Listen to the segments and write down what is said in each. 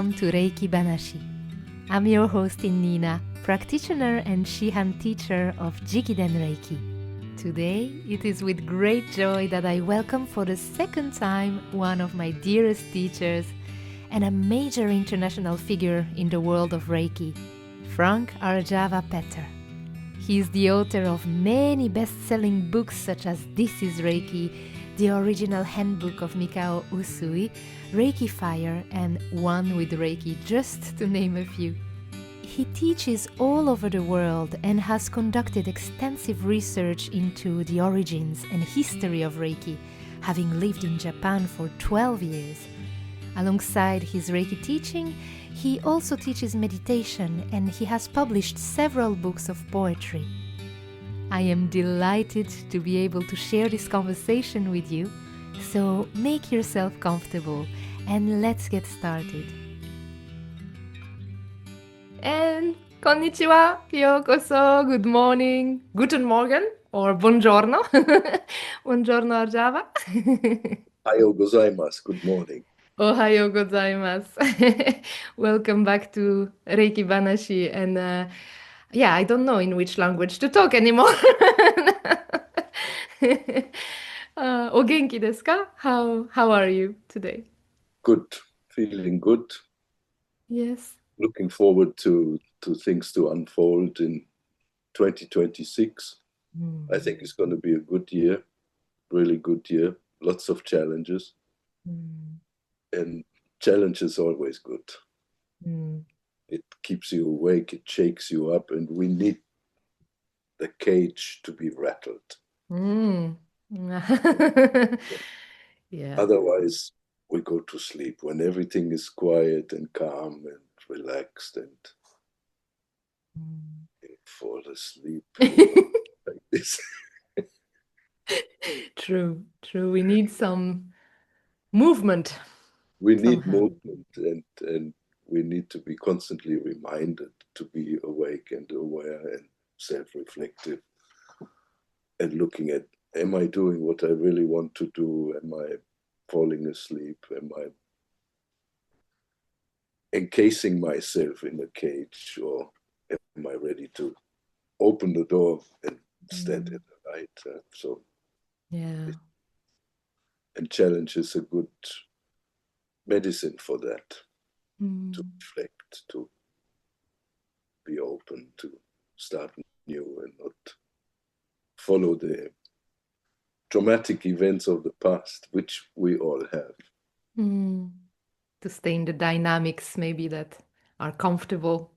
welcome to Reiki Banashi. I'm your host Innina, practitioner and Shihan teacher of Jikiden Reiki. Today, it is with great joy that I welcome for the second time one of my dearest teachers and a major international figure in the world of Reiki, Frank Arjava Petter. He is the author of many best-selling books such as This is Reiki, the original handbook of Mikao Usui, Reiki Fire, and One with Reiki, just to name a few. He teaches all over the world and has conducted extensive research into the origins and history of Reiki, having lived in Japan for 12 years. Alongside his Reiki teaching, he also teaches meditation and he has published several books of poetry. I am delighted to be able to share this conversation with you, so make yourself comfortable and let's get started. And konnichiwa, yokoso, good morning, guten morgen, or buongiorno. Buongiorno, Arjava. Ohayo gozaimasu, good morning. Ohayo gozaimasu. Welcome back to Reiki Banashi. And I don't know in which language to talk anymore. O genki desu ka? How are you today? Good, feeling good. Yes. Looking forward to things to unfold in 2026. I think it's going to be a good year, really good year. Lots of challenges. And challenge is always good. It keeps you awake, it shakes you up, and we need the cage to be rattled. Yeah. Otherwise, we go to sleep when everything is quiet and calm and relaxed, and you fall asleep like this. True. We need some movement. We need movement, and we need to be constantly reminded to be awake and aware and self-reflective and looking at, am I doing what I really want to do? Am I falling asleep? Am I encasing myself in a cage, or am I ready to open the door and stand in the light? And challenge is a good medicine for that, to reflect, to be open, to start new and not follow the traumatic events of the past, which we all have. To stay in the dynamics maybe that are comfortable.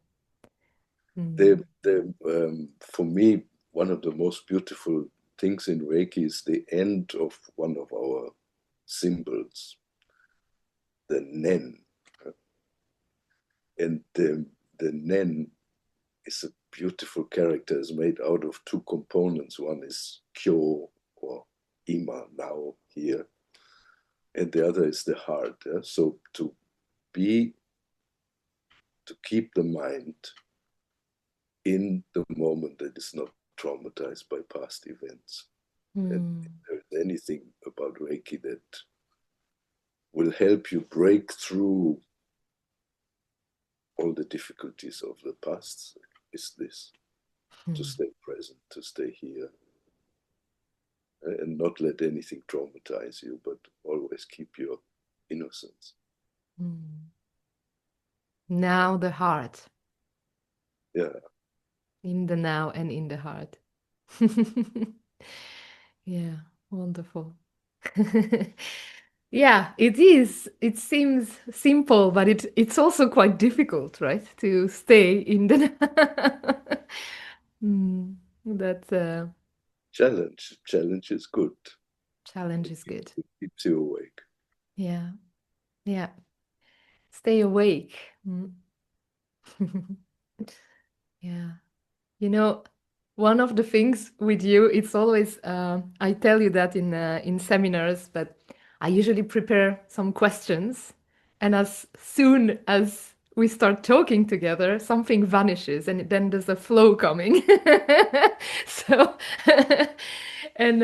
For me, one of the most beautiful things in Reiki is the end of one of our symbols, the Nen. And the Nen is a beautiful character. It's made out of two components. One is Kyo, or Ima, now, here. And the other is the heart. So to keep the mind in the moment that is not traumatized by past events. And if there's anything about Reiki that will help you break through all the difficulties of the past, is this. To stay present, to stay here. And not let anything traumatize you, but always keep your innocence. Now the heart. Yeah. In the now and in the heart. Yeah, wonderful. Yeah, it is. It seems simple, but it's also quite difficult, right? To stay in the that's Challenge. Challenge is good. Challenge is good. It keeps you awake. Yeah. Stay awake. Yeah. You know, one of the things with you, it's always, I tell you that in seminars, but I usually prepare some questions. And as soon as we start talking together, something vanishes and then there's a flow coming. So, and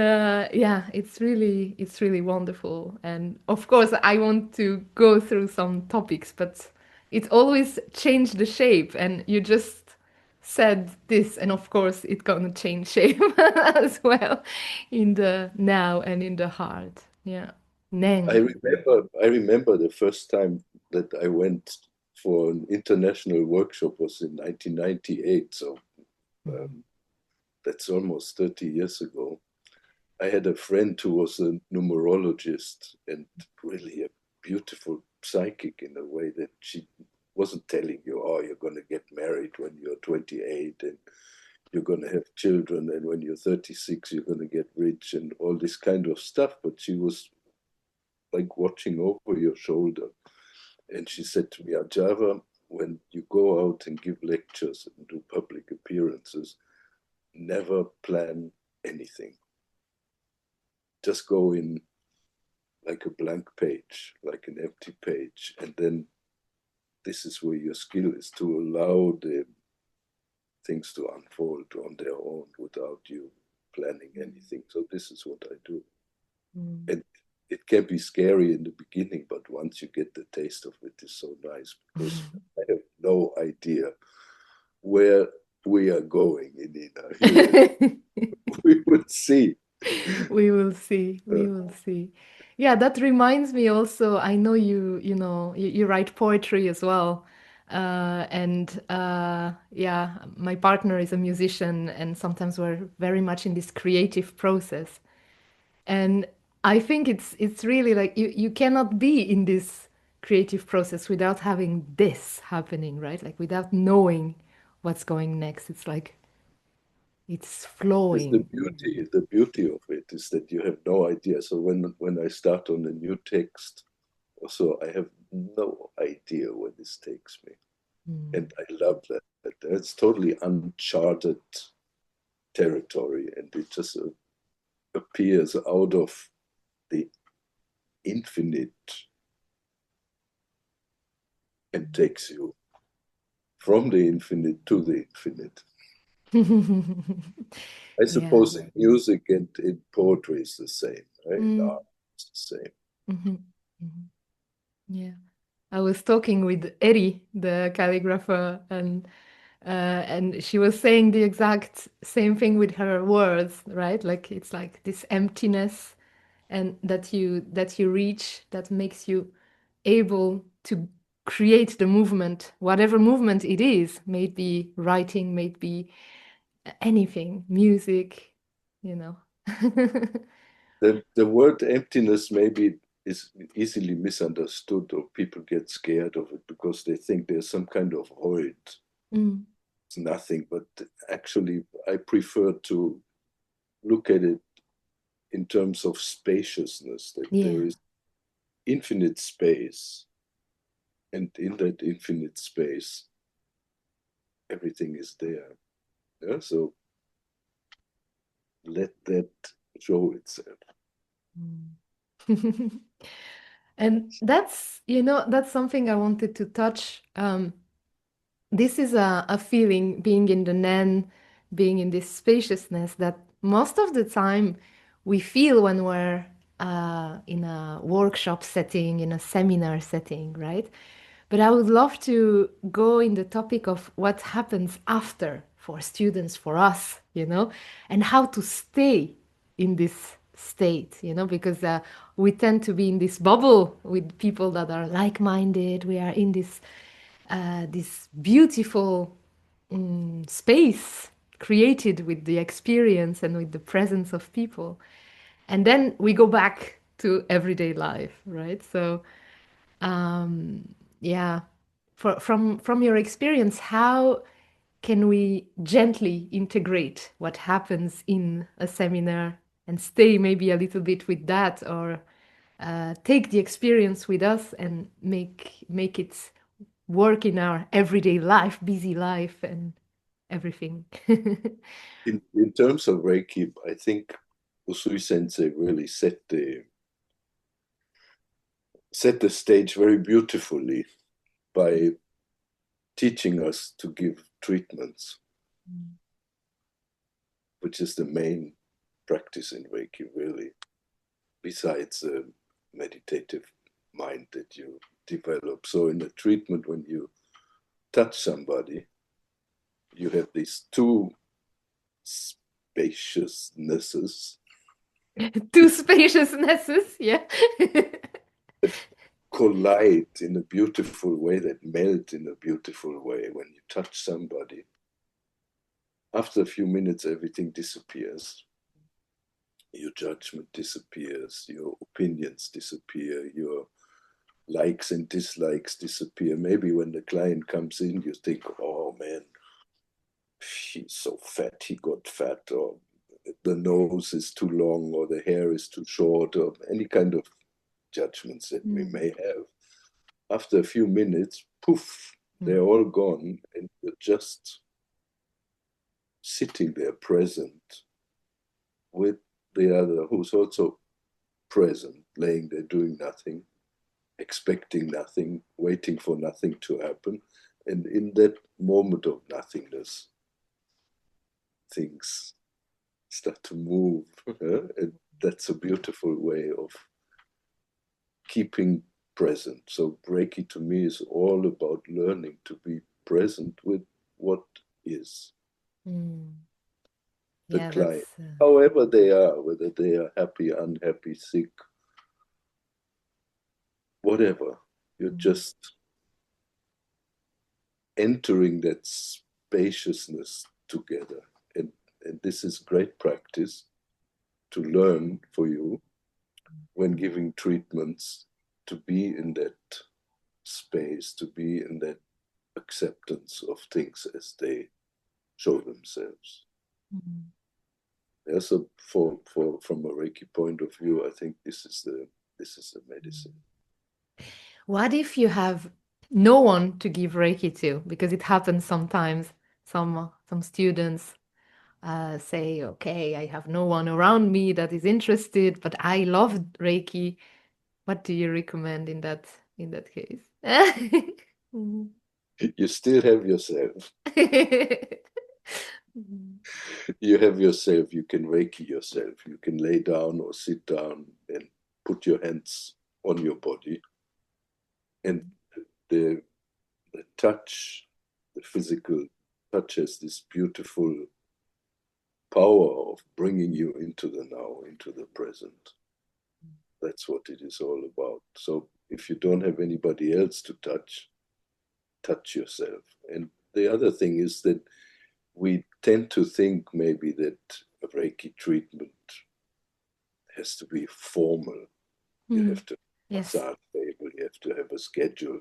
it's really wonderful. And of course, I want to go through some topics, but it always changed the shape, and you just said this, and of course it's gonna change shape as well in the now and in the heart. Yeah. Neng. I remember the first time that I went for an international workshop was in 1998. So that's almost 30 years ago. I had a friend who was a numerologist and really a beautiful psychic in a way that she wasn't telling you, oh, you're going to get married when you're 28 and you're going to have children, and when you're 36, you're going to get rich and all this kind of stuff. But she was like watching over your shoulder. And she said to me, Arjava, when you go out and give lectures and do public appearances, never plan anything. Just go in like a blank page, like an empty page. And then this is where your skill is, to allow the things to unfold on their own without you planning anything. So this is what I do. And it can be scary in the beginning, but once you get the taste of it, it's so nice, because I have no idea where we are going, Innina. We will see. We will see. We will see. Yeah, that reminds me also, I know you write poetry as well. And yeah, my partner is a musician, and sometimes we're very much in this creative process. And I think it's really like you cannot be in this creative process without having this happening, right? Like without knowing what's going next. It's like it's Is flowing. the beauty of it is that you have no idea. So when I start on a new text, also I have no idea where this takes me. And I love that. It's totally uncharted territory, and it just appears out of the infinite and takes you from the infinite to the infinite. I Yeah. suppose in music and in poetry is the same, right? In art it's the same. Yeah. I was talking with Eri, the calligrapher, and she was saying the exact same thing with her words, right? Like it's like this emptiness, and that you reach, that makes you able to create the movement, whatever movement it is, maybe writing, maybe anything, music, you know. The word emptiness maybe is easily misunderstood, or people get scared of it because they think there's some kind of void. It's nothing, but actually I prefer to look at it in terms of spaciousness, that there Yeah. is infinite space, and in that infinite space everything is there. Yeah? So let that show itself. And that's something I wanted to touch. This is a feeling, being in the Nen, being in this spaciousness, that most of the time we feel when we're in a workshop setting, in a seminar setting, right? But I would love to go in the topic of what happens after, for students, for us, and how to stay in this state, because we tend to be in this bubble with people that are like-minded. We are in this beautiful space created with the experience and with the presence of people. And then we go back to everyday life, right? So, yeah, from your experience, how can we gently integrate what happens in a seminar and stay maybe a little bit with that, or take the experience with us and make it work in our everyday life, busy life, and everything. In terms of Reiki, I think Usui Sensei really set the stage very beautifully by teaching us to give treatments, which is the main practice in Reiki, really, besides the meditative mind that you develop. So in the treatment, when you touch somebody, you have these two spaciousnesses. Two spaciousnesses, yeah. Collide in a beautiful way, that melt in a beautiful way when you touch somebody. After a few minutes, everything disappears. Your judgment disappears, your opinions disappear, your likes and dislikes disappear. Maybe when the client comes in, you think, oh man, he's so fat, he got fat, or the nose is too long, or the hair is too short, or any kind of judgments that we may have. After a few minutes, poof, they're all gone, and you're just sitting there present with the other who's also present, laying there doing nothing, expecting nothing, waiting for nothing to happen. And in that moment of nothingness, things start to move. And that's a beautiful way of keeping present. So Reiki to me is all about learning to be present with what is. The client, however they are, whether they are happy, unhappy, sick, whatever, you're just entering that spaciousness together. And this is great practice to learn for you when giving treatments, to be in that space, to be in that acceptance of things as they show themselves. Yeah, so from a Reiki point of view, I think this is the medicine. What if you have no one to give Reiki to? Because it happens sometimes. Some students say, okay, I have no one around me that is interested, but I love Reiki. What do you recommend in that case? You still have yourself. You have yourself. You can Reiki yourself. You can lay down or sit down and put your hands on your body. And the touch, the physical touch, has this beautiful power of bringing you into the now, into the present. That's what it is all about. So if you don't have anybody else to touch yourself. And the other thing is that we tend to think maybe that a Reiki treatment has to be formal. You have to have a massage table, you have to have a schedule,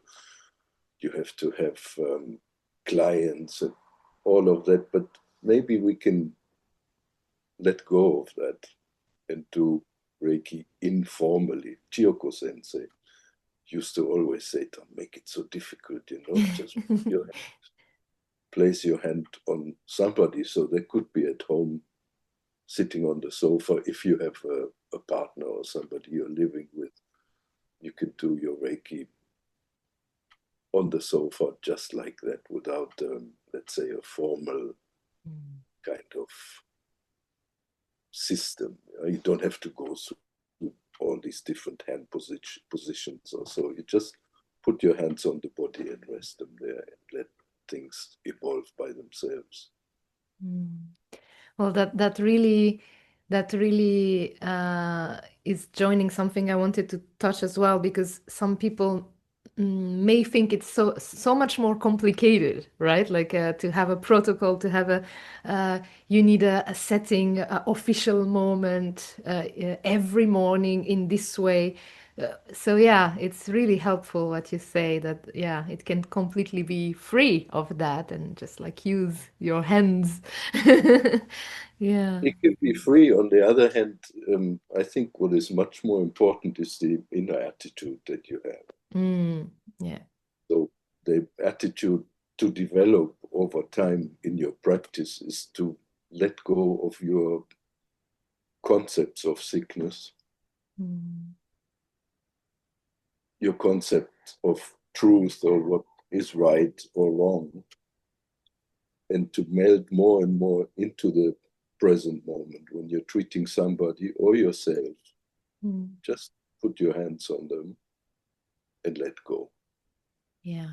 you have to have clients and all of that. But maybe we can let go of that and do Reiki informally. Chiyoko Sensei used to always say, don't make it so difficult, just place your hand on somebody. So they could be at home sitting on the sofa. If you have a partner or somebody you're living with, you can do your Reiki on the sofa just like that, without, let's say, a formal kind of system. You don't have to go through all these different hand positions or so. You just put your hands on the body and rest them there and let things evolve by themselves. Well, that really is joining something I wanted to touch as well, because some people may think it's so much more complicated, right? Like to have a protocol, to have you need a setting, a official moment every morning in this way. So yeah, it's really helpful what you say, that it can completely be free of that and just like use your hands. Yeah. It can be free. On the other hand, I think what is much more important is the inner attitude that you have. Yeah. So the attitude to develop over time in your practice is to let go of your concepts of sickness, your concept of truth or what is right or wrong, and to meld more and more into the present moment when you're treating somebody or yourself. Just put your hands on them and let go. Yeah.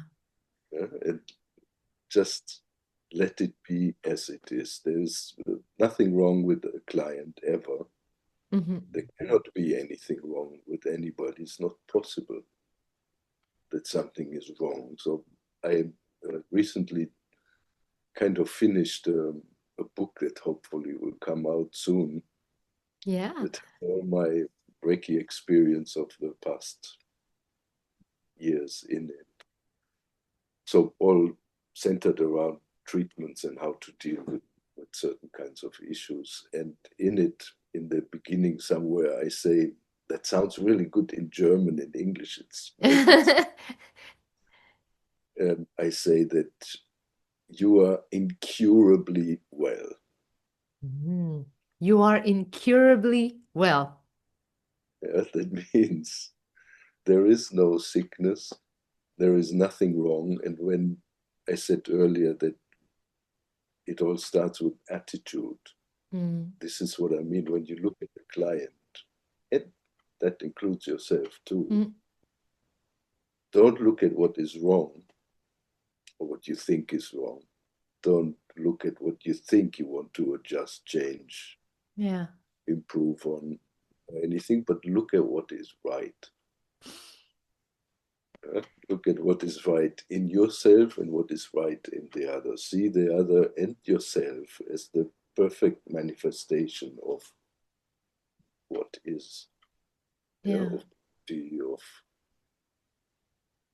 And just let it be as it is. There's nothing wrong with a client ever. Mm-hmm. There cannot be anything wrong with anybody. It's not possible that something is wrong. So I recently kind of finished a book that hopefully will come out soon Yeah. that has all my Reiki experience of the past years in it. So all centered around treatments and how to deal with certain kinds of issues. And in it, in the beginning somewhere, I say, that sounds really good in German. In English, it's maybe, I say that you are incurably well. Mm. You are incurably well. Yeah, that means there is no sickness, there is nothing wrong. And when I said earlier that it all starts with attitude, this is what I mean. When you look at the client, and that includes yourself too, Mm. don't look at what is wrong or what you think is wrong. Don't look at what you think you want to adjust, change, Yeah. improve on, or anything, but look at what is right. Look at what is right in yourself and what is right in the other. See the other and yourself as the perfect manifestation of what is, yeah, Yeah. of beauty, of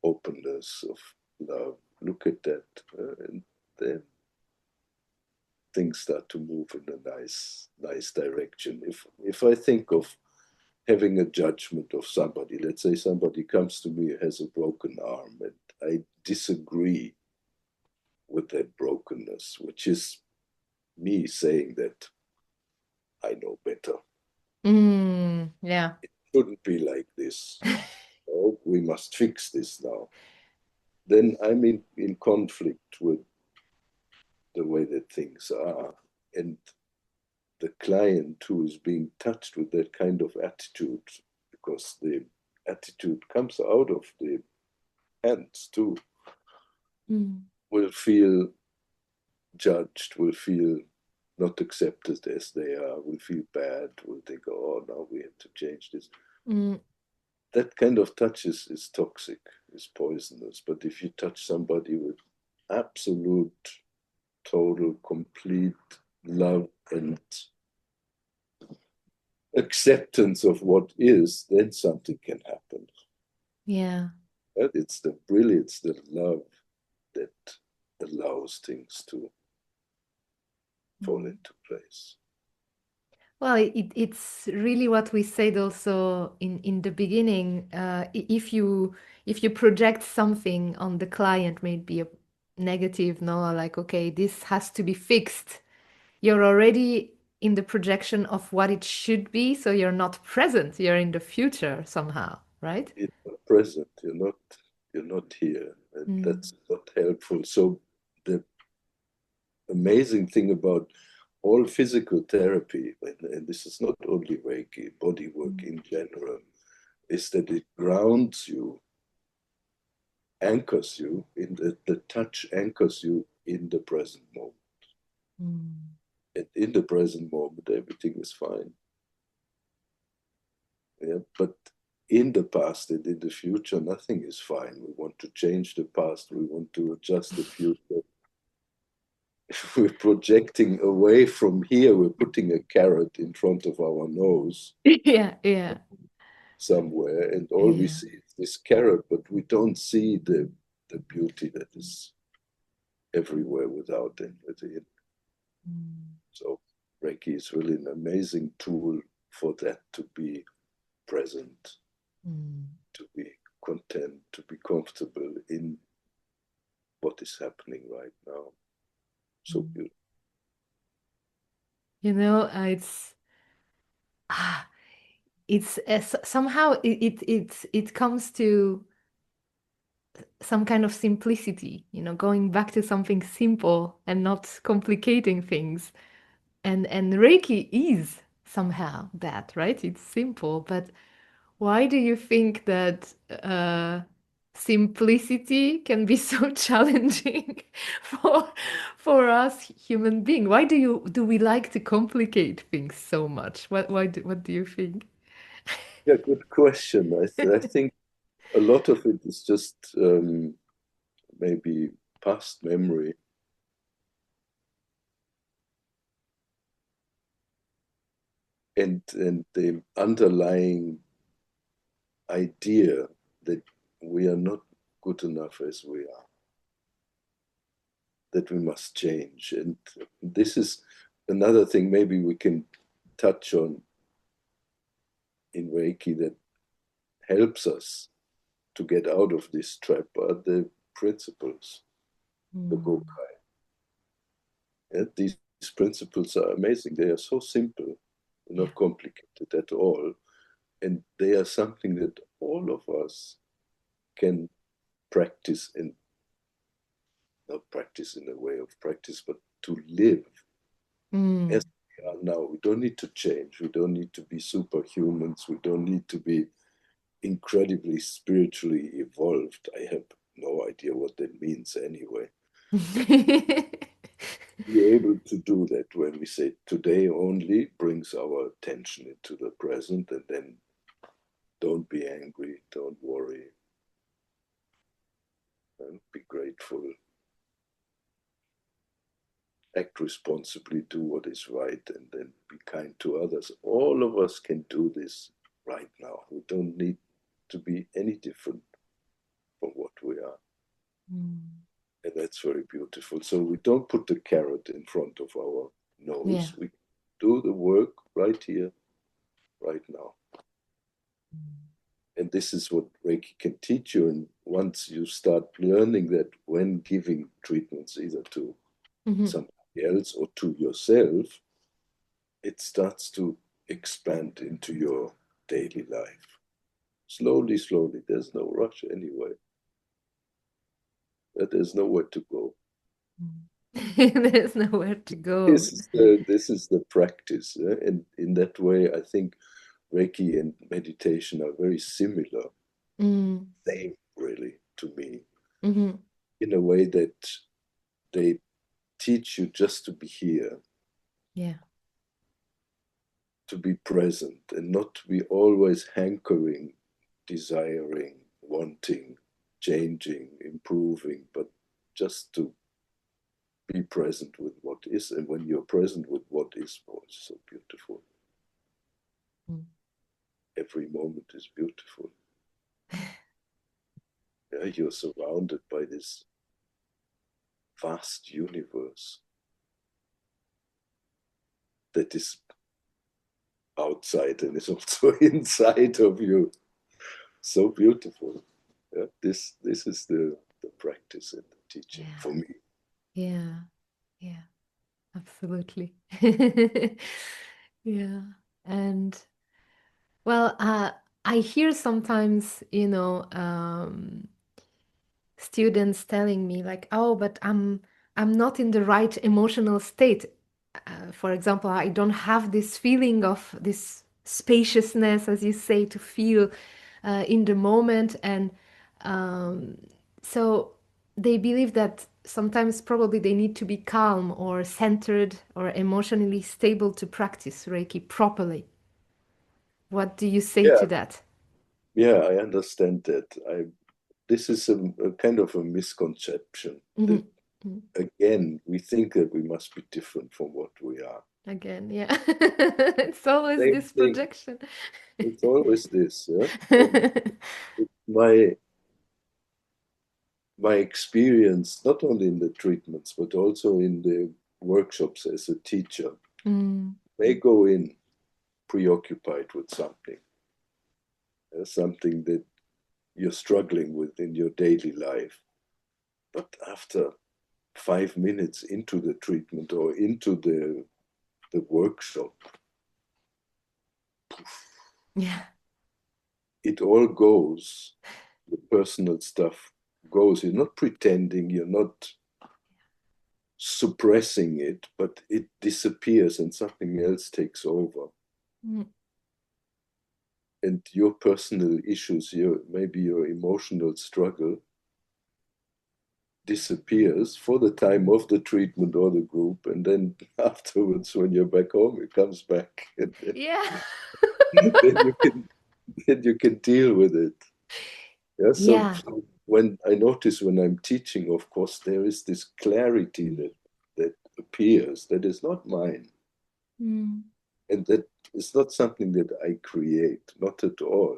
openness, of love. Look at that, and then things start to move in a nice direction. If I think of having a judgment of somebody, let's say somebody comes to me has a broken arm, and I disagree with that brokenness, which is me saying that I know better. Yeah. It shouldn't be like this. Oh, we must fix this now. Then I'm in conflict with the way that things are. And the client who is being touched with that kind of attitude, because the attitude comes out of the hands too, Mm. will feel judged, will feel not accepted as they are, will feel bad, will think, oh, now we have to change this. Mm. That kind of touch is toxic, is poisonous. But if you touch somebody with absolute, total, complete love and acceptance of what is, then something can happen. Yeah. But it's the brilliance, the love that allows things to fall Mm. into place. Well, it's really what we said also in the beginning. If you project something on the client, maybe a negative, no, like okay, this has to be fixed. You're already in the projection of what it should be, so you're not present. You're in the future somehow, right? You're not present, you're not here, and Mm. that's not helpful. So the amazing thing about all physical therapy, and this is not only Reiki, body work Mm. in general, is that it grounds you, anchors you in the touch, anchors you in the present moment. Mm. And in the present moment, everything is fine. Yeah, but in the past and in the future, nothing is fine. We want to change the past. We want to adjust the future. If we're projecting away from here, we're putting a carrot in front of our nose Yeah, yeah, somewhere, and all we yeah. see is this carrot, but we don't see the beauty that is everywhere without and within. Mm. So Reiki is really an amazing tool for that, to be present, Mm. to be content, to be comfortable in what is happening right now. So Mm. beautiful. You know, ah, it's somehow it comes to some kind of simplicity, going back to something simple and not complicating things. And Reiki is somehow that, right? It's simple, but why do you think that simplicity can be so challenging for us human beings. Why do we like to complicate things so much? What do you think? Yeah, good question. I think a lot of it is just maybe past memory. And the underlying idea that we are not good enough as we are, that we must change. And this is another thing maybe we can touch on in Reiki that helps us to get out of this trap are the principles, the Gokai. Yeah, these principles are amazing. They are so simple, not complicated at all. And they are something that all of us can practice in, not practice in a way of practice, but to live as we are now. We don't need to change. We don't need to be superhumans. We don't need to be incredibly spiritually evolved. I have no idea what that means anyway. Be able to do that when we say today only brings our attention into the present, and then don't be angry, don't worry, and be grateful, act responsibly, do what is right, and then be kind to others. All of us can do this right now. We don't need to be any different from what we are. And that's very beautiful. So we don't put the carrot in front of our nose. We do the work right here, right now. And this is what Reiki can teach you. And once you start learning that when giving treatments, either to somebody else or to yourself, it starts to expand into your daily life. Slowly, slowly. There's no rush anyway. There's nowhere to go. There's nowhere to go. This is the practice. And in that way, I think Reiki and meditation are very similar. Same, really, to me. In a way that they teach you just to be here. Yeah. To be present and not to be always hankering, desiring, wanting, changing, improving, but just to be present with what is. And when you're present with what is, oh, it's so beautiful. Every moment is beautiful. Yeah, you're surrounded by this vast universe that is outside and is also inside of you. So beautiful. Yeah, this is the practice and the teaching for me. Yeah, absolutely. Yeah. And well, I hear sometimes, students telling me like, oh, but I'm not in the right emotional state. For example, I don't have this feeling of this spaciousness, as you say, to feel in the moment. And so they believe that sometimes probably they need to be calm or centered or emotionally stable to practice Reiki properly. What do you say to that? Yeah, I understand that. This is a kind of a misconception that, again, we think that we must be different from what we are. Again, yeah. It's always Same this thing. projection. It's always this. Yeah? my experience, not only in the treatments, but also in the workshops as a teacher, may go in preoccupied with something, something that you're struggling with in your daily life. But after 5 minutes into the treatment or into the workshop, Yeah. it all goes. The personal stuff goes. You're not pretending, you're not suppressing it, but it disappears and something else takes over. and your personal issues, maybe your emotional struggle disappears for the time of the treatment or the group, and then afterwards, when you're back home, it comes back, and Yeah. then you can deal with it. Yeah. Yeah. So when I notice when I'm teaching, of course, there is this clarity that appears that is not mine, and that is not something that I create, not at all.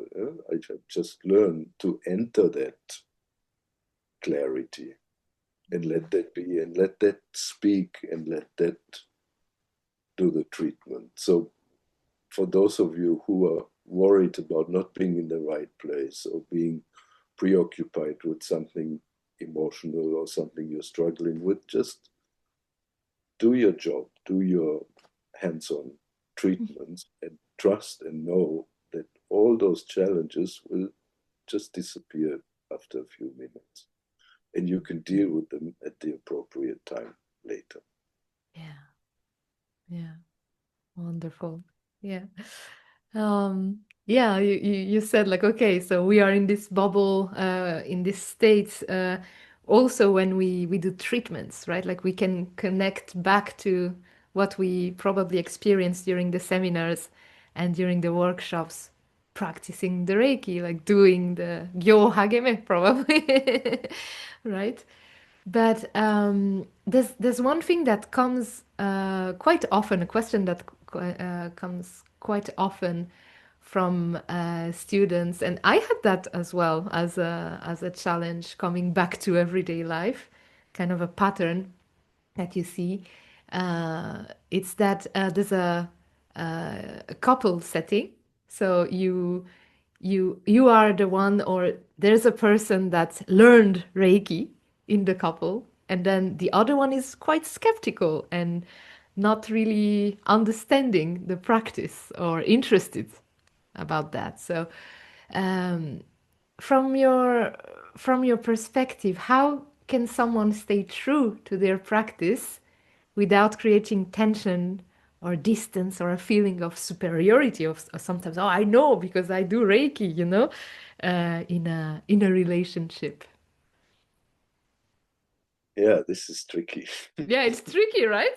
I just learn to enter that clarity and let that be, and let that speak, and let that do the treatment. So for those of you who are worried about not being in the right place or being preoccupied with something emotional or something you're struggling with, just do your job, do your hands-on treatments, and trust and know that all those challenges will just disappear after a few minutes, and you can deal with them at the appropriate time later. Yeah. Yeah. Wonderful. Yeah. Yeah, you said like, okay, so we are in this bubble, in this state, also when we do treatments, right? Like we can connect back to what we probably experienced during the seminars and during the workshops, practicing the Reiki, like doing the Gyo Hageme, probably, right? But there's one thing that comes quite often, a question that comes quite often from students, and I had that as well as a challenge coming back to everyday life, kind of a pattern that you see. It's that there's a couple setting, so you are the one, or there's a person that learned Reiki in the couple, and then the other one is quite skeptical and not really understanding the practice or interested about that. So um, from your from your perspective, how can someone stay true to their practice without creating tension or distance or a feeling of superiority of sometimes, oh, I know because I do Reiki, in a relationship? Yeah, this is tricky. Yeah, it's tricky, right?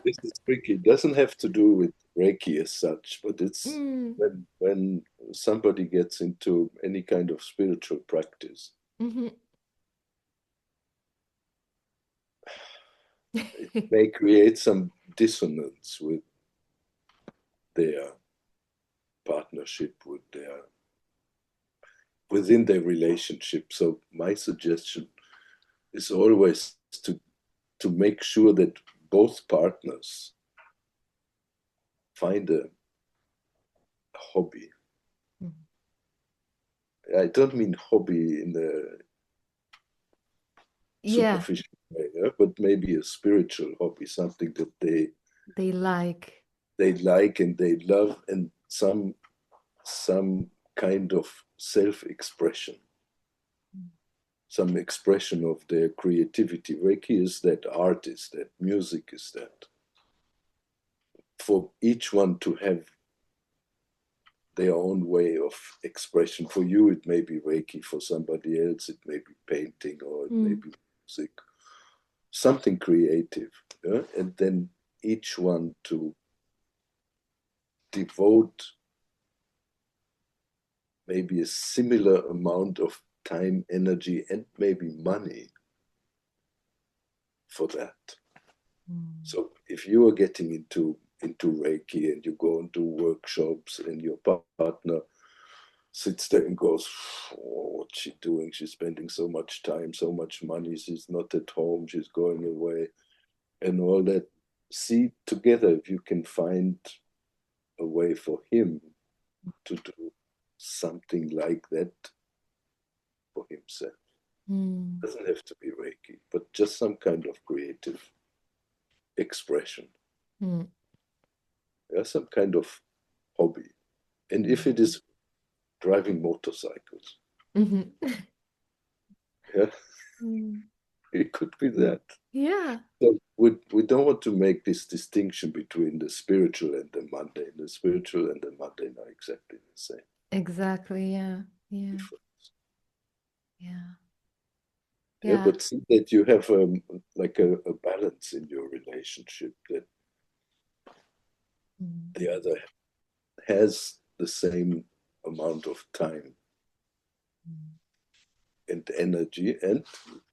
This is tricky. It doesn't have to do with Reiki as such, but it's Mm, when somebody gets into any kind of spiritual practice, mhm. it may create some dissonance with their partnership, within their relationship. So my suggestion is always to make sure that both partners find a hobby. I don't mean hobby in the Yeah, superficial way, yeah? But maybe a spiritual hobby, something that they like. they like and they love, and some kind of self-expression, some expression of their creativity. Reiki is that, art is that, music is that. For each one to have their own way of expression. For you, it may be Reiki. For somebody else, it may be painting, or it may Mm, be music, something creative. Yeah? And then each one to devote maybe a similar amount of time, energy, and maybe money for that. So if you are getting into Reiki and you go and do workshops, and your partner sits there and goes, oh, what's she doing? She's spending so much time, so much money. She's not at home. She's going away, and all that. See together if you can find a way for him to do something like that for himself. mm, It doesn't have to be Reiki, but just some kind of creative expression. mm, Yeah, some kind of hobby. And if it is driving motorcycles, mhm. yeah, Mm. it could be that. Yeah. So we don't want to make this distinction between the spiritual and the mundane. The spiritual and the mundane are exactly the same. Exactly. Yeah. Yeah. Difference. Yeah. Yeah, Yeah. but see that you have like a balance in your relationship, that Mm. the other has the same amount of time Mm. and energy, and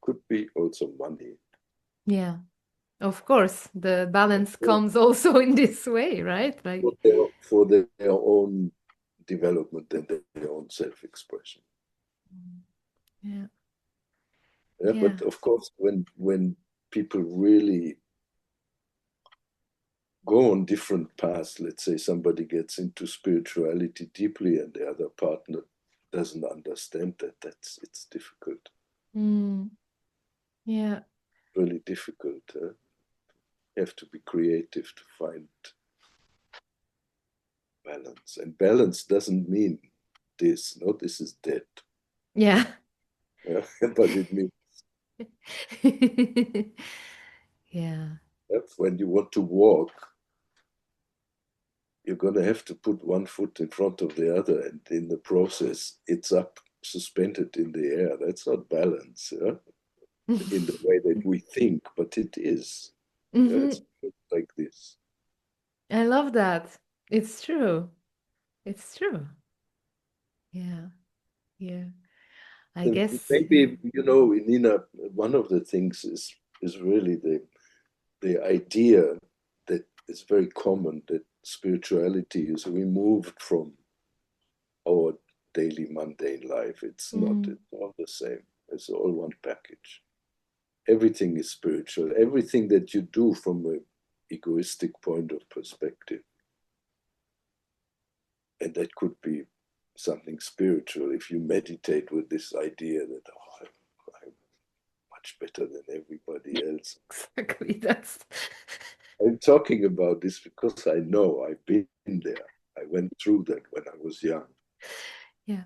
could be also money. Yeah. Of course, the balance For, comes also in this way, right? Like, for their own development and their own self-expression. yeah. Yeah, Yeah. but of course, when people really go on different paths, let's say somebody gets into spirituality deeply and the other partner doesn't understand that, it's difficult. Mm. Yeah. Really difficult. You have to be creative to find balance. And balance doesn't mean this. No, this is dead. Yeah. Yeah? But it means Yeah. when you want to walk, you're going to have to put one foot in front of the other, and in the process, it's up suspended in the air. That's not balance, yeah? In the way that we think, but it is. Yeah, it's Hmm. like this. I love that. It's true. It's true. Yeah. Yeah. I And guess, yeah. maybe, Nina, one of the things is really the idea that is very common, that spirituality is removed from our daily mundane life. It's not. Mm. It's all the same. It's all one package. Everything is spiritual. Everything that you do from an egoistic point of perspective, and that could be something spiritual. If you meditate with this idea that I'm much better than everybody else. Exactly. That's, I'm talking about this because I know I've been there. I went through that when I was young. yeah.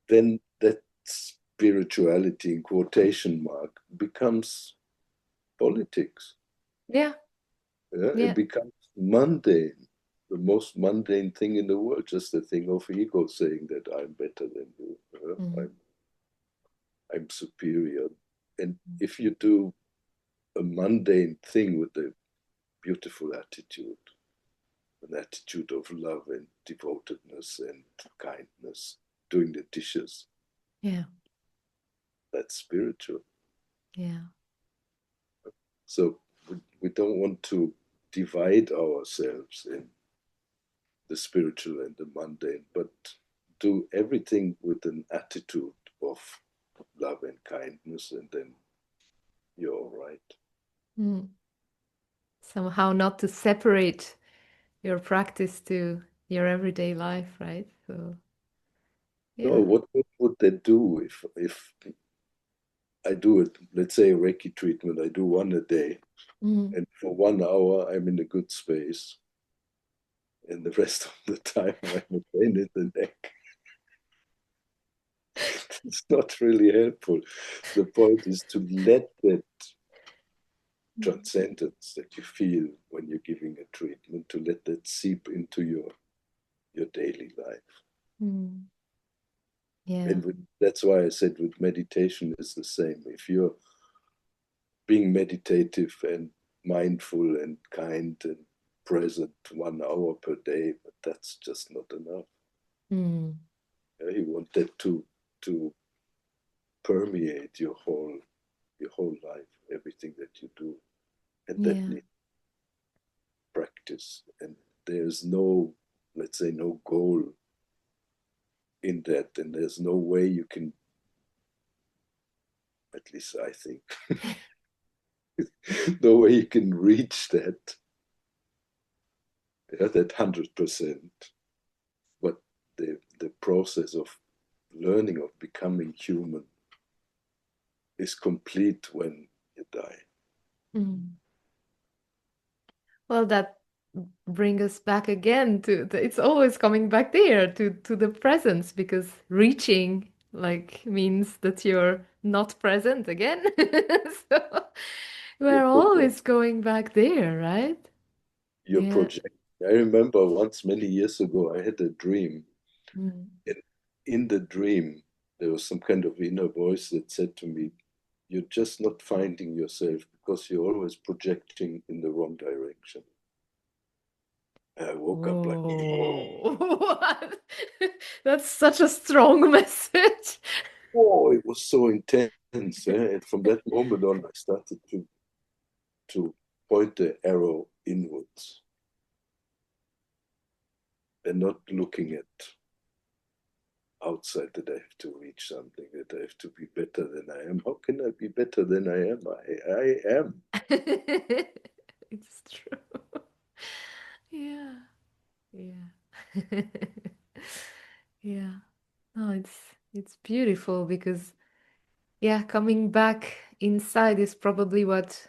Then that spirituality, in quotation mark, becomes politics. Yeah. Yeah? It Yeah. becomes mundane, the most mundane thing in the world, just a thing of ego saying that I'm better than you. Mm. I'm superior. And if you do a mundane thing with a beautiful attitude, an attitude of love and devotedness and kindness, doing the dishes, Yeah. that's spiritual. Yeah. So we don't want to divide ourselves in the spiritual and the mundane, but do everything with an attitude of love and kindness, and then you're all right. Mm. Somehow not to separate your practice to your everyday life, right? So, No, yeah. what would they do if I do it, let's say a Reiki treatment, I do one a day, Mm. and for 1 hour I'm in a good space, and the rest of the time I'm a pain in the neck. It's not really helpful. The point is to let that transcendence that you feel when you're giving a treatment, to let that seep into your daily life. Mm. Yeah. And that's why I said with meditation is the same. If you're being meditative and mindful and kind and present 1 hour per day, but that's just not enough. Mm. You want that to permeate your whole life, everything that you do, and that Yeah. needs practice. And there's no, let's say, no goal in that, and there's no way you can, at least I think, no way you can reach that, yeah, that 100%. But the process of learning, of becoming human, is complete when you die. Mm. Well, that bring us back again to it's always coming back there to the presence, because reaching like means that you're not present again. So Your we're project, always going back there, right? your Yeah. project. I remember once many years ago, I had a dream Mm. And in the dream, there was some kind of inner voice that said to me, "You're just not finding yourself because you're always projecting in the wrong direction." And I woke up like, Whoa. What? That's such a strong message. whoa, it was so intense. And from that moment on, I started to point the arrow inwards and not looking at outside, that I have to reach something, that I have to be better than I am. How can I be better than I am? I am. It's true. Yeah. Yeah. Yeah. No, it's beautiful because yeah, coming back inside is probably what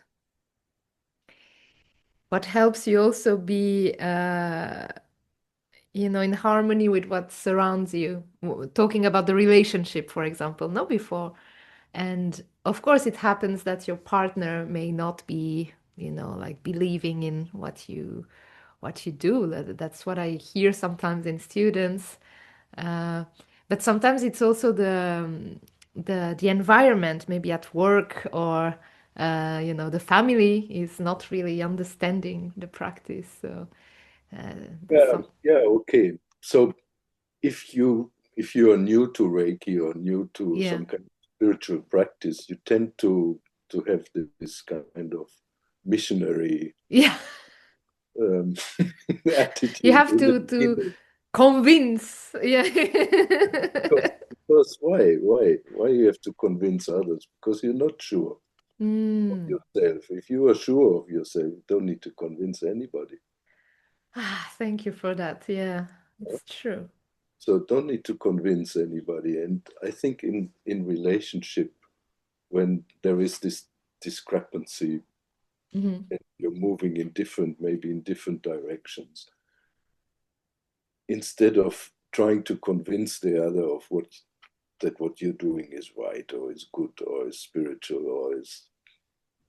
helps you also be in harmony with what surrounds you. Talking about the relationship, for example, not before. And of course, it happens that your partner may not be, like believing in what you do. That's what I hear sometimes in students. Uh, but sometimes it's also the environment, maybe at work or the family is not really understanding the practice. So Yeah, some yeah, okay. So if you are new to Reiki or new to yeah some kind of spiritual practice, you tend to have this kind of missionary yeah um, you attitude have in the to beginning. convince yeah Because why you have to convince others? Because you're not sure of Mm. yourself. If you are sure of yourself, you don't need to convince anybody. Thank you for that. Yeah, it's true. So don't need to convince anybody. And I think in relationship, when there is this discrepancy Mhm. and you're moving in different, maybe in different directions, instead of trying to convince the other of what you're doing is right or is good or is spiritual or is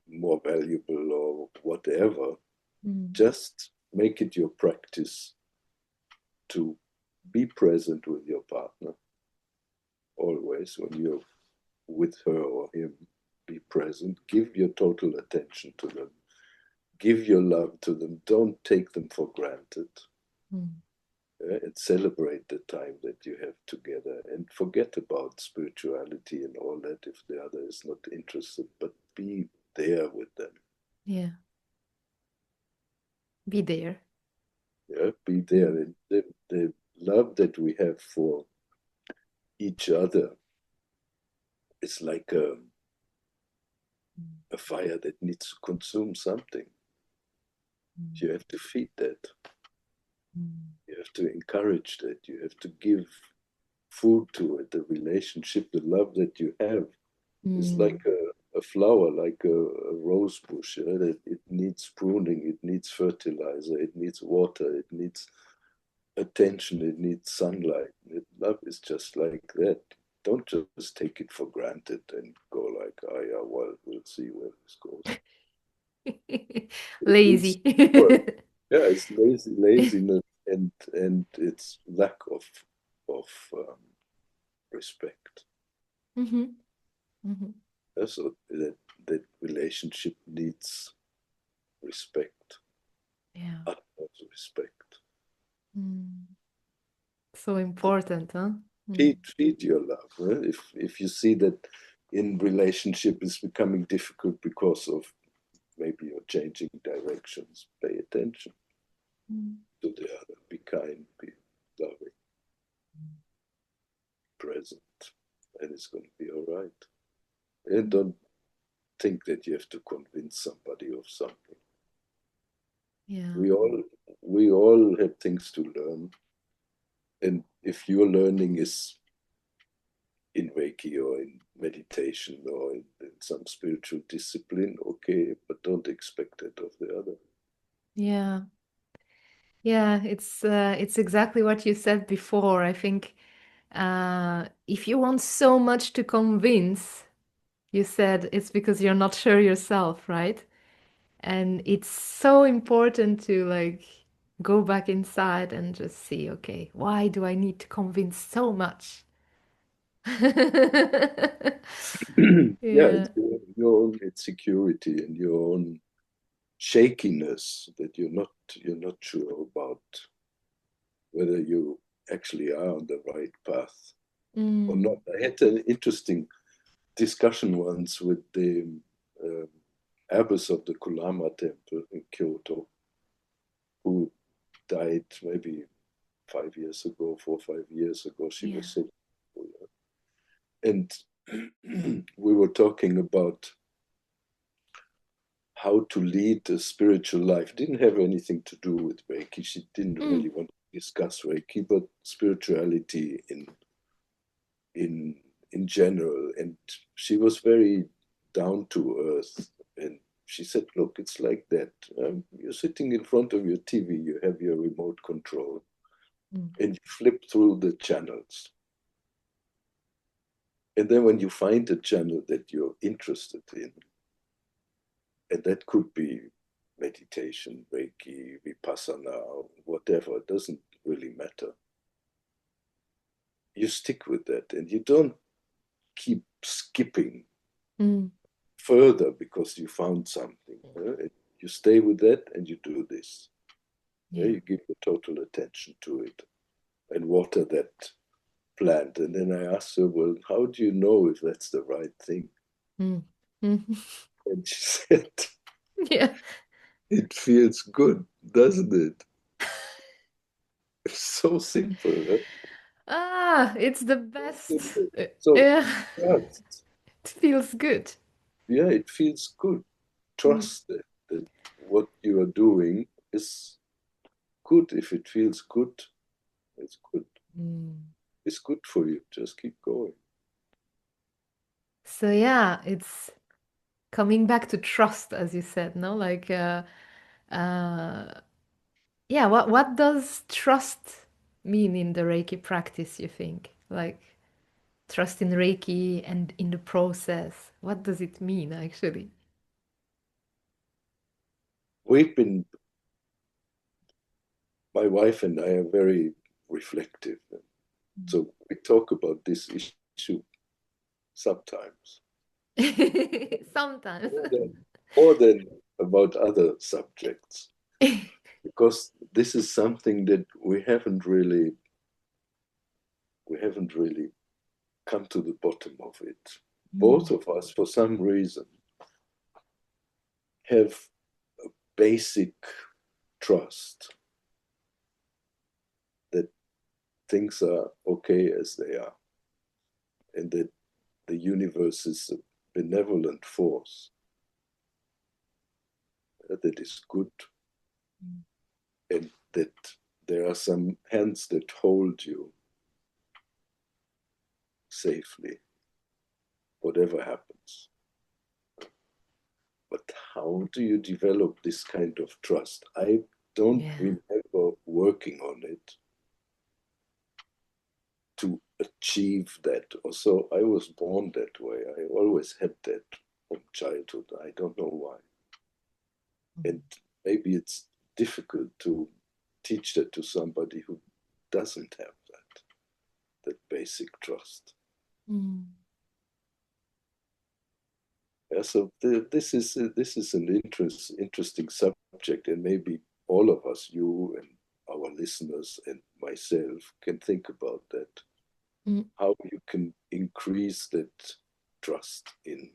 more valuable or whatever, Mm. just make it your practice to be present with your partner always when you're with her or him. Be present, give your total attention to them, give your love to them, don't take them for granted, Mm. and celebrate the time that you have together and forget about spirituality and all that if the other is not interested, but be there with them. Yeah, be there. Yeah, be there. Mm. And the love that we have for each other is like Mm. a fire that needs to consume something. Mm. You have to feed that. Mm. You have to encourage that. You have to give food to it. The relationship, the love that you have is like Mm. a flower, like a rose bush. That it needs pruning, it needs fertilizer, it needs water, it needs attention, it needs sunlight. Love is just like that. Don't just take it for granted and go like, oh yeah, well, we'll see where this goes. It needs Lazy. work. Yeah, it's laziness, and it's lack of respect. hmm hmm So that relationship needs respect, Yeah. utmost respect. Mm. So important, huh? Mm. Feed your love. If you see that in relationship is becoming difficult because of maybe you're changing directions, pay attention Mm. to the other. Be kind, be loving, present, and it's going to be all right. And Mm. don't think that you have to convince somebody of something. Yeah. We all have things to learn, and if your learning is in Reiki or in meditation or in some spiritual discipline, okay, but don't expect it of the other. Yeah. Yeah, it's exactly what you said before. I think if you want so much to convince, you said it's because you're not sure yourself, right? And it's so important to like go back inside and just see, okay, why do I need to convince so much? Yeah, Yeah. it's your own insecurity and your own shakiness that you're not sure about whether you actually are on the right path or not. I had an interesting discussion once with the uh, abbess of the Kulama temple in Kyoto, who died maybe 5 years ago, 4 or 5 years ago. She Yeah. was so, and we were talking about how to lead a spiritual life. Didn't have anything to do with Reiki. She didn't really want to discuss Reiki, but spirituality in in general. And she was very down to earth. And she said, "Look, it's like that. You're sitting in front of your TV. You have your remote control, and you flip through the channels. And then when you find a channel that you're interested in, and that could be meditation, Reiki, Vipassana, whatever, it doesn't really matter. You stick with that and you don't keep skipping further because you found something. You stay with that and you do this. You give your total attention to it and water that plant." And then I asked her, "Well, how do you know if that's the right thing?" And she said, Yeah. "It feels good, doesn't it?" It's so simple. Huh? It's the So best. simple. So Yeah. trust. It feels good. Yeah, it feels good. Trust that what you are doing is good. If it feels good, it's good. It's good for you. Just keep going. So yeah, it's coming back to trust, as you said, no? Like, yeah, what does trust mean in the Reiki practice, you think? Like, trust in Reiki and in the process. What does it mean, actually? We've been, my wife and I are very reflective. So we talk about this issue sometimes, Sometimes. more than about other subjects, because this is something that we haven't really come to the bottom of it. Both of us, for some reason, have a basic trust that things are okay as they are, and that the universe is a benevolent force that is good, and that there are some hands that hold you safely, whatever happens. But how do you develop this kind of trust? I don't remember working on it to achieve that. Also, I was born that way. I always had that from childhood. I don't know why. And maybe it's difficult to teach that to somebody who doesn't have that basic trust. Yeah, so this is an interesting subject, and maybe all of us, you and our listeners and myself, can think about that. How you can increase that trust in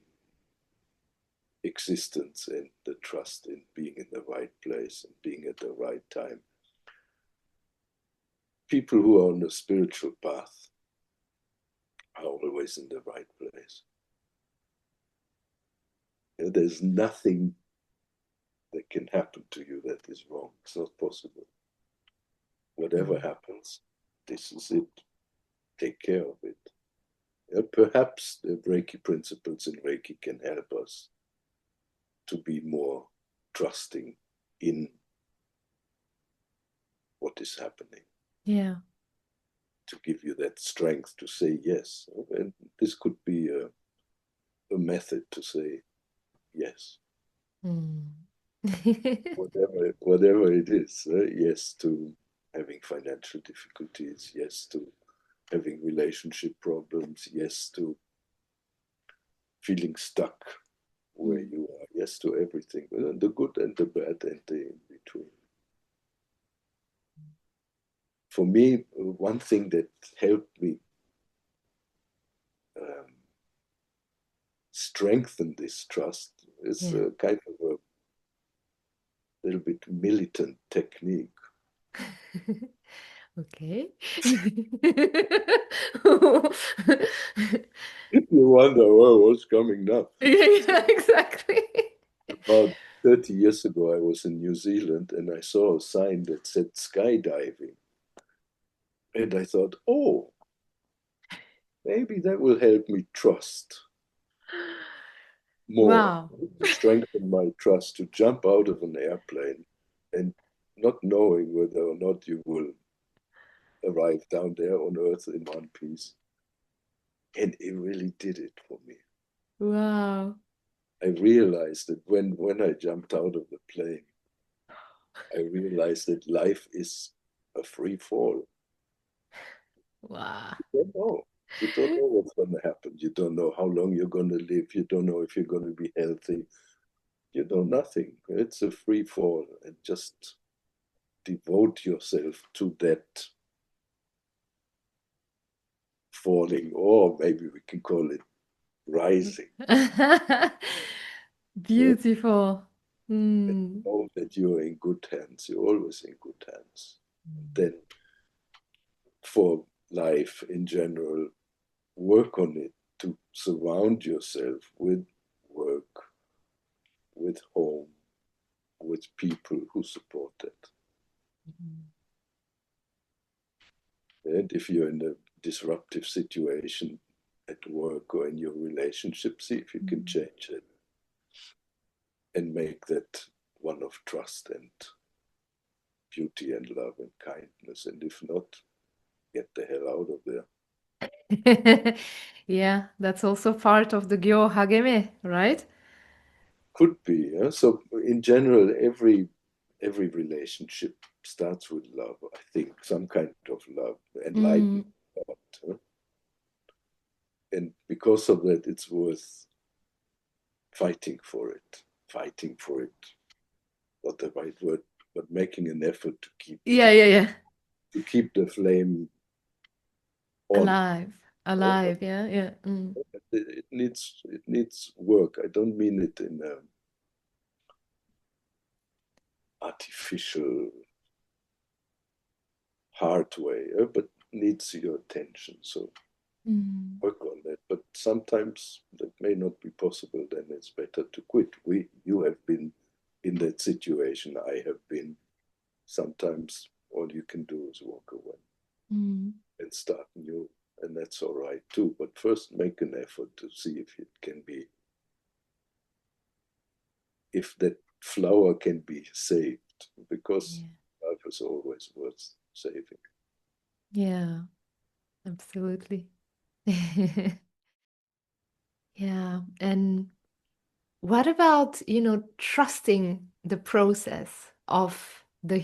existence and the trust in being in the right place and being at the right time. People who are on a spiritual path are always in the right place. And there's nothing that can happen to you that is wrong. It's not possible. Whatever happens, this is it. Take care of it. Perhaps the Reiki principles in Reiki can help us to be more trusting in what is happening. Yeah. To give you that strength to say yes. And this could be a method to say yes. whatever it is. Yes to having financial difficulties. Yes to having relationship problems. Yes to feeling stuck where you are. Yes to everything, the good and the bad and the in between. For me, one thing that helped me um, strengthen this trust is Yeah. kind of a little bit militant technique. Okay. You wonder, well, what's coming up? Yeah, exactly. About 30 years ago, I was in New Zealand and I saw a sign that said skydiving. And I thought, oh, maybe that will help me trust more, Wow. to strengthen my trust, to jump out of an airplane and not knowing whether or not you will arrive down there on Earth in one piece. And it really did it for me. Wow. I realized that when I jumped out of the plane, I realized that life is a free fall. Wow. You don't know. You don't know what's going to happen. You don't know how long you're going to live. You don't know if you're going to be healthy. You know nothing. It's a free fall. And just devote yourself to that falling, or maybe we can call it rising. Beautiful. And Mm. know that you're in good hands. You're always in good hands. Then for life in general, work on it to surround yourself with work, with home, with people who support it. And if you're in a disruptive situation at work or in your relationship, see if you can change it and make that one of trust and beauty and love and kindness. And if not, get the hell out of there. Yeah, that's also part of the Gyo Hageme, right? Could be. Yeah? So in general, every relationship starts with love. I think some kind of love, Mm. enlightened thought. Huh? And because of that, it's worth fighting for it. Fighting for it, not the right word, but making an effort to keep Yeah, yeah, yeah. to keep the flame on. Alive. Alive, yeah, yeah. Mm. It needs work. I don't mean it in an artificial, hard way, but needs your attention. So Mm. work on that. But sometimes that may not be possible. Then it's better to quit. You have been in that situation. I have been. Sometimes all you can do is walk away Mm. and start new, and that's all right too. But first, make an effort to see if it can be, if that flower can be saved, because Yeah. life is always worth saving. Yeah, absolutely. Yeah. And what about, trusting the process of the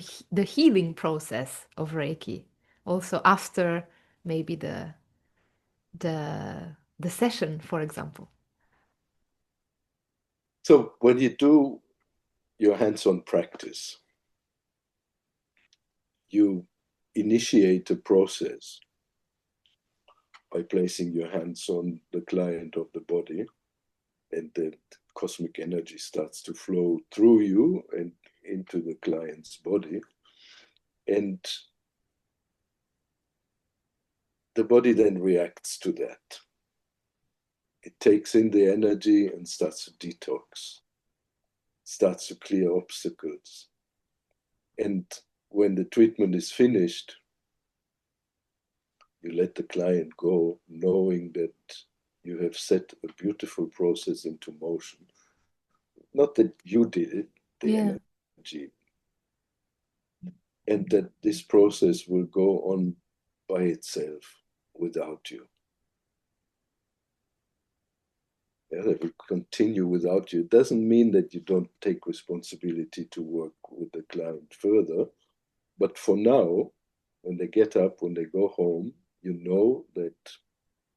healing process of Reiki, also after maybe the session, for example? So when you do your hands-on practice, you initiate a process by placing your hands on the client of the body, and that cosmic energy starts to flow through you and into the client's body. And the body then reacts to that. It takes in the energy and starts to detox, starts to clear obstacles. And when the treatment is finished, you let the client go, knowing that you have set a beautiful process into motion. Not that you did it, the Yeah. energy, and that this process will go on by itself without you. Yeah, they will continue without you. It doesn't mean that you don't take responsibility to work with the client further. But for now, when they get up, when they go home, you know that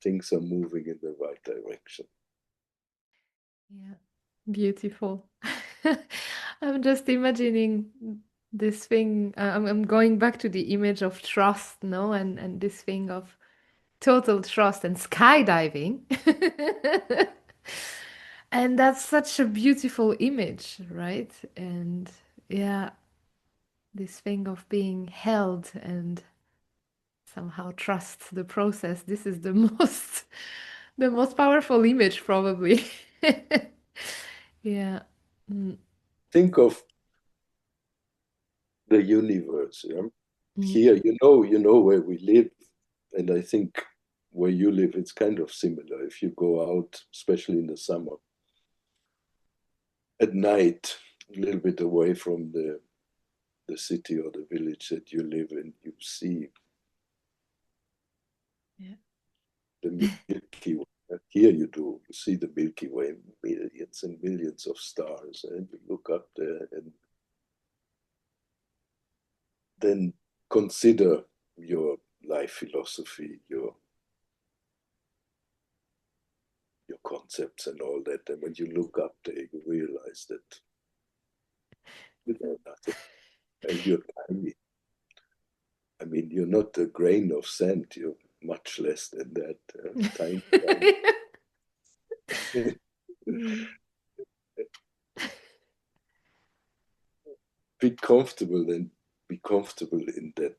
things are moving in the right direction. Yeah, beautiful. I'm just imagining this thing. I'm going back to the image of trust, no, and this thing of total trust and skydiving. And that's such a beautiful image, right? And yeah, this thing of being held and somehow trust the process. This is the most powerful image probably. Yeah. Mm. Think of the universe. Yeah? Mm. Here, you know where we live, and I think where you live, it's kind of similar. If you go out, especially in the summer, at night, a little bit away from the city or the village that you live in, you see Yeah. the Milky Way. Here you do, you see the Milky Way, millions and millions of stars, and you look up there and then consider your life philosophy, your concepts and all that. And when you look up there, you realize that you know nothing. And you're tiny. I mean, you're not a grain of sand. You're much less than that. Tiny, tiny. Mm. Be comfortable in that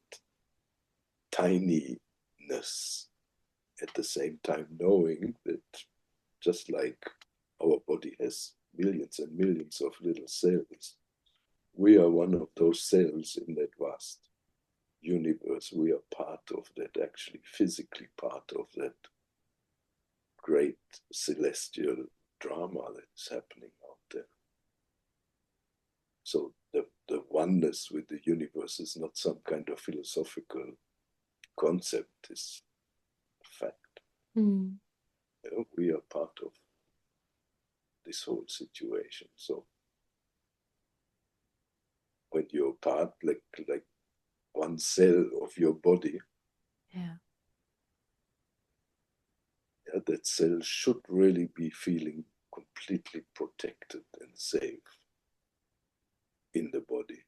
tinyness at the same time, knowing that just like our body has millions and millions of little cells, we are one of those cells in that vast universe. We are part of that, actually physically part of that great celestial drama that is happening out there. So the oneness with the universe is not some kind of philosophical concept, it's a fact. Mm. You know, we are part of this whole situation. So when you're part, like one cell of your body, Yeah. yeah, that cell should really be feeling completely protected and safe in the body.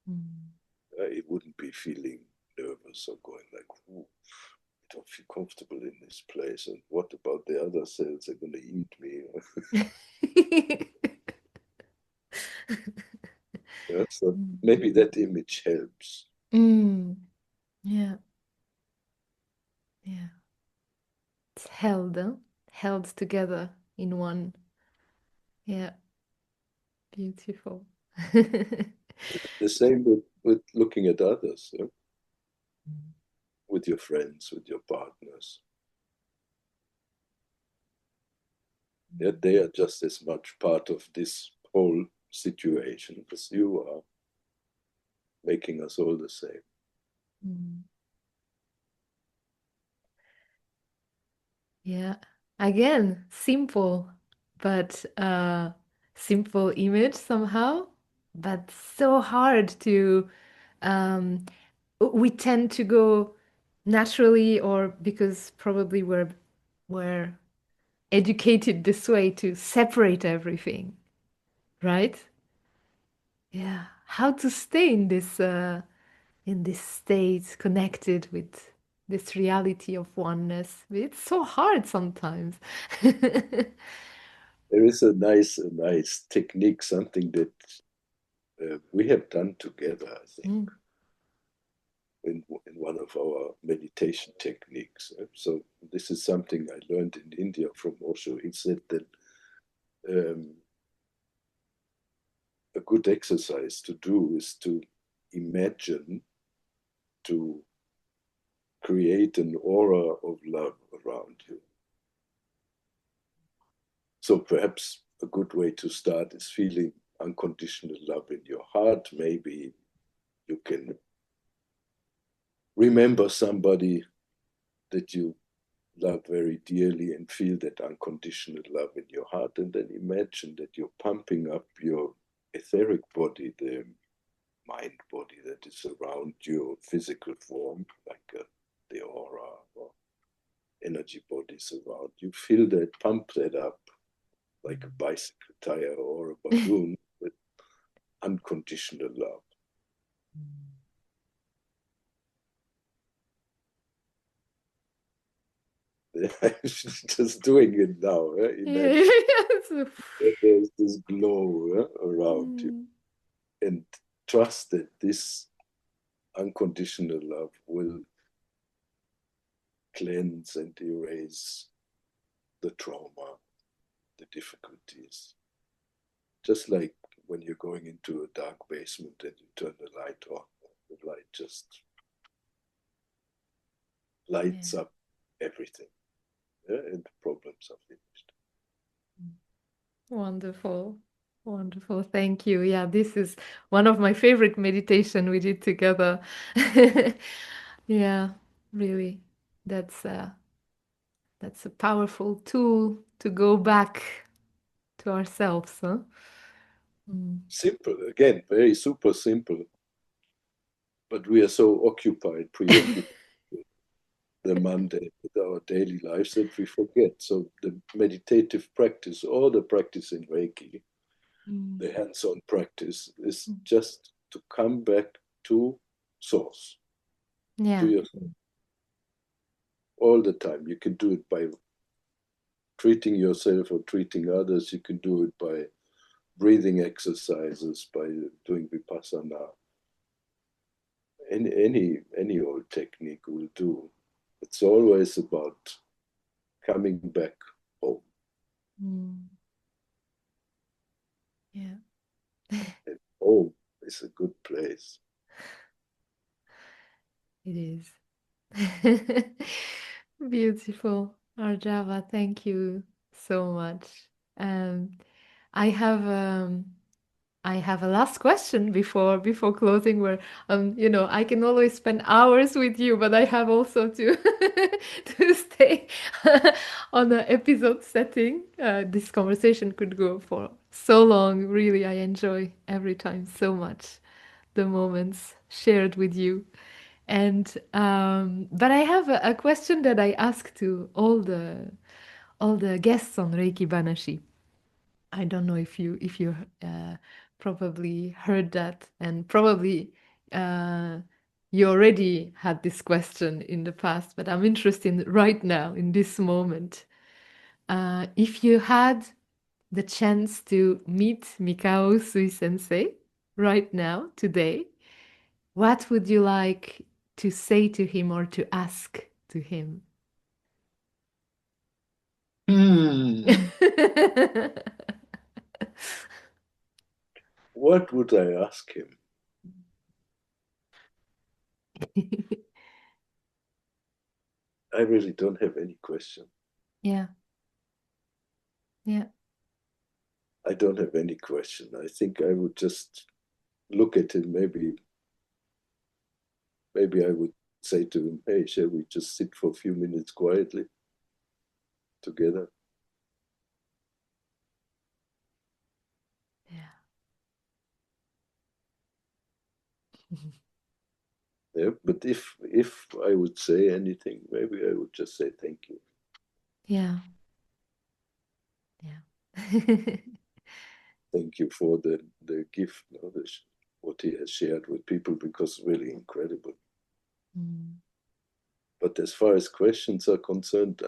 Mm. It wouldn't be feeling nervous or going like, ooh, I don't feel comfortable in this place. And what about the other cells? They're going to eat me. Yeah, so Mm. maybe that image helps. Mm. Yeah. Yeah. It's held, huh? Held together in one. Yeah. Beautiful. The same with looking at others, yeah? With your friends, with your partners. Yeah, they are just as much part of this whole situation as you are, making us all the same. Mm. Yeah. Again, simple, but simple image somehow, but so hard to um we tend to go naturally or because probably we're educated this way to separate everything, right? Yeah. How to stay in this state connected with this reality of oneness. It's so hard sometimes. There is a nice technique, something that we have done together, I think, Mm. in one of our meditation techniques. So this is something I learned in India from Osho. He said that a good exercise to do is to imagine, to create an aura of love around you. So perhaps a good way to start is feeling unconditional love in your heart. Maybe you can remember somebody that you love very dearly and feel that unconditional love in your heart, and then imagine that you're pumping up your etheric body, the mind body that is around your physical form, like the aura or energy bodies around. You feel that, pump that up like a bicycle tire or a balloon with unconditional love. I'm just doing it now. Imagine there's this glow around you, and trust that this unconditional love will cleanse and erase the trauma, the difficulties. Just like when you're going into a dark basement and you turn the light on, the light just lights up everything, and the problems are finished. Wonderful. Wonderful. Thank you. Yeah, this is one of my favorite meditation we did together. Yeah, really. That's a powerful tool to go back to ourselves, huh? Simple, again, very super simple. But we are so occupied, preoccupied with the mundane, with our daily lives that we forget. So the meditative practice or the practice in Reiki, the hands-on practice, is just to come back to source, to yourself. All the time. You can do it by treating yourself or treating others. You can do it by breathing exercises, by doing vipassana. Any old technique will do. It's always about coming back home. Yeah. And home is a good place. It is. Beautiful. Arjava, thank you so much. Um, I have I have a last question before closing where I can always spend hours with you, but I have also to to stay on the episode setting. This conversation could go for so long. Really, I enjoy every time so much the moments shared with you. And but I have a question that I ask to all the guests on Reiki Banashi. I don't know if you probably heard that, and probably uh, you already had this question in the past, but I'm interested right now in this moment. If you had the chance to meet Mikao Usui Sensei right now, today, what would you like to say to him or to ask to him? What would I ask him? I really don't have any question. Yeah. Yeah. I don't have any question. I think I would just look at him. Maybe I would say to him, "Hey, shall we just sit for a few minutes quietly together?" Yeah. Yeah, but if I would say anything, maybe I would just say thank you. Yeah. Yeah. Thank you for the gift, what he has shared with people, because really incredible. But as far as questions are concerned,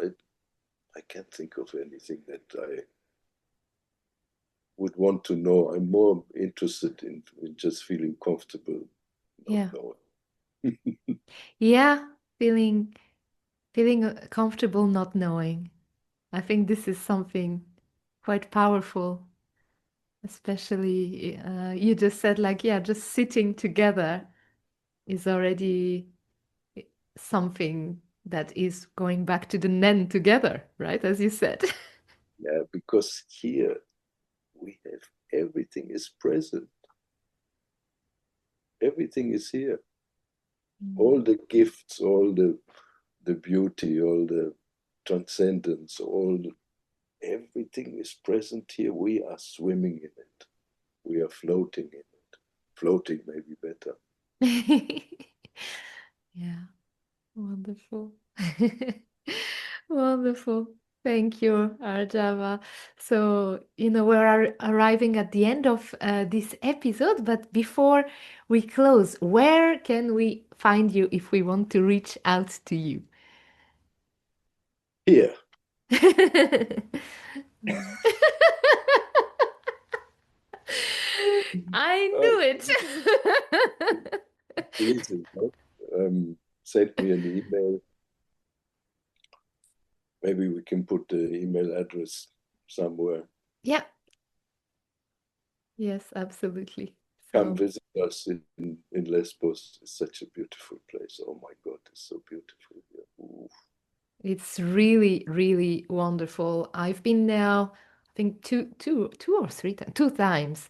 I can't think of anything that I would want to know. I'm more interested in just feeling comfortable, not Yeah. knowing. Yeah. Feeling comfortable not knowing. I think this is something quite powerful, especially you just said like, yeah, just sitting together is already something that is going back to the Nen together, right? As you said. Yeah, because here we have everything is present. Everything is here. All the gifts, all the beauty, all the transcendence, everything is present here. We are swimming in it. We are floating in it. Floating may be better. Yeah, wonderful. Wonderful. Thank you, Arjava. So, we're arriving at the end of this episode, but before we close, where can we find you if we want to reach out to you? Here. I knew it. Easy, no? Send me an email. Maybe we can put the email address somewhere. Yeah. Yes, absolutely. Come visit us in Lesbos. It's such a beautiful place. Oh my God, it's so beautiful here. Ooh. It's really, really wonderful. I've been now, I think two or three times,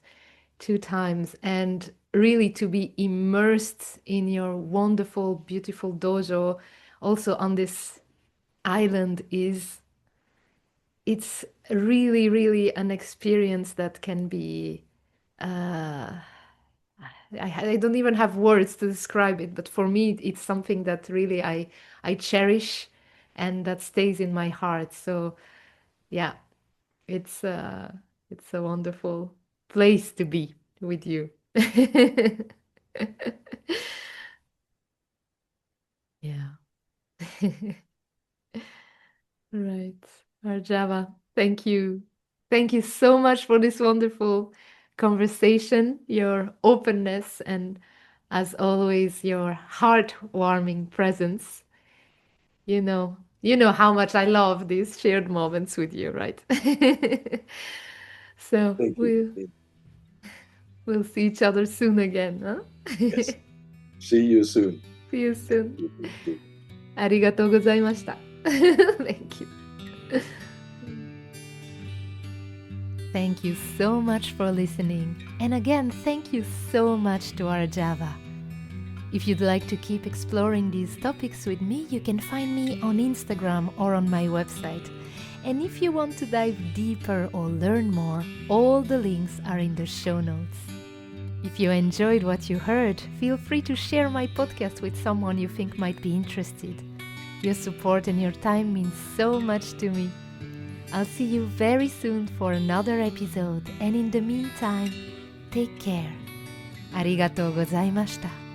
two times, and really to be immersed in your wonderful, beautiful dojo, also on this island, it's really, really an experience that can be. I don't even have words to describe it, but for me, it's something that really I cherish and that stays in my heart. So, yeah, it's it's a wonderful place to be with you. Yeah. Right. Arjava, thank you. Thank you so much for this wonderful conversation, your openness, and as always, your heartwarming presence. You know how much I love these shared moments with you, right? So Thank we'll you. we'll see each other soon again, huh? Yes. See you soon. See you soon. ありがとうございました。Thank you. Thank you so much for listening. And again, thank you so much to Arjava. If you'd like to keep exploring these topics with me, you can find me on Instagram or on my website. And if you want to dive deeper or learn more, all the links are in the show notes. If you enjoyed what you heard, feel free to share my podcast with someone you think might be interested. Your support and your time means so much to me. I'll see you very soon for another episode, and in the meantime, take care. ありがとうございました。